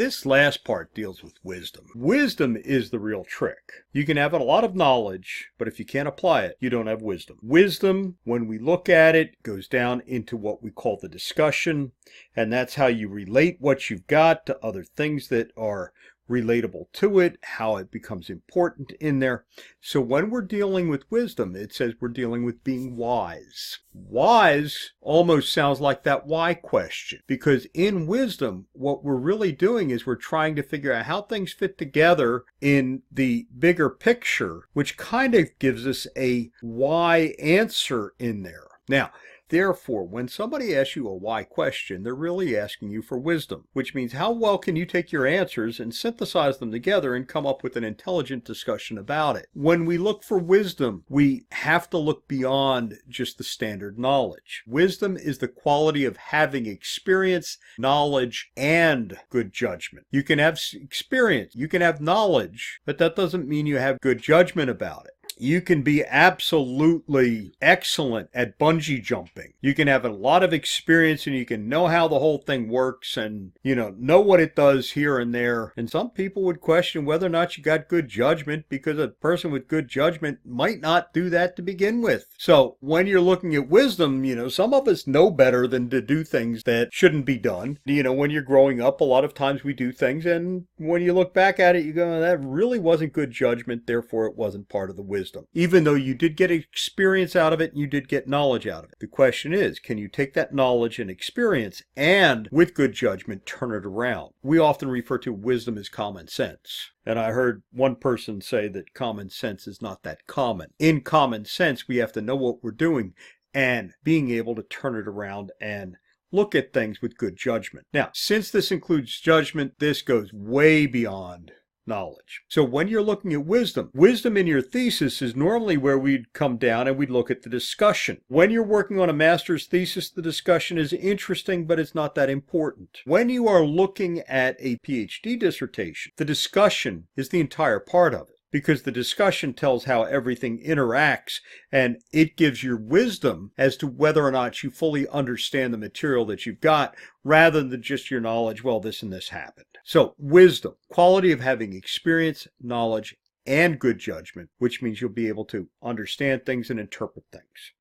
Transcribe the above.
This last part deals with wisdom. Wisdom is the real trick. You can have a lot of knowledge, but if you can't apply it, you don't have wisdom. Wisdom, when we look at it, goes down into what we call the discussion, and that's how you relate what you've got to other things that are relatable to it, how it becomes important in there. So when we're dealing with wisdom, it says we're dealing with being wise. Wise almost sounds like that why question, because in wisdom, what we're really doing is we're trying to figure out how things fit together in the bigger picture, which kind of gives us a why answer in there. Now, therefore, when somebody asks you a why question, they're really asking you for wisdom, which means how well can you take your answers and synthesize them together and come up with an intelligent discussion about it. When we look for wisdom, we have to look beyond just the standard knowledge. Wisdom is the quality of having experience, knowledge, and good judgment. You can have experience, you can have knowledge, but that doesn't mean you have good judgment about it. You can be absolutely excellent at bungee jumping. You can have a lot of experience and you can know how the whole thing works and, know what it does here and there. And some people would question whether or not you got good judgment, because a person with good judgment might not do that to begin with. So when you're looking at wisdom, some of us know better than to do things that shouldn't be done. When you're growing up, a lot of times we do things, and when you look back at it, you go, that really wasn't good judgment, therefore it wasn't part of the wisdom. Even though you did get experience out of it and you did get knowledge out of it. The question is, can you take that knowledge and experience and, with good judgment, turn it around? We often refer to wisdom as common sense. And I heard one person say that common sense is not that common. In common sense, we have to know what we're doing and being able to turn it around and look at things with good judgment. Now, since this includes judgment, this goes way beyond knowledge. So when you're looking at wisdom in your thesis is normally where we'd come down and we'd look at the discussion. When you're working on a master's thesis, the discussion is interesting, but it's not that important. When you are looking at a PhD dissertation, the discussion is the entire part of it, because the discussion tells how everything interacts and it gives your wisdom as to whether or not you fully understand the material that you've got, rather than just your knowledge, well, this and this happened. So wisdom, quality of having experience, knowledge, and good judgment, which means you'll be able to understand things and interpret things.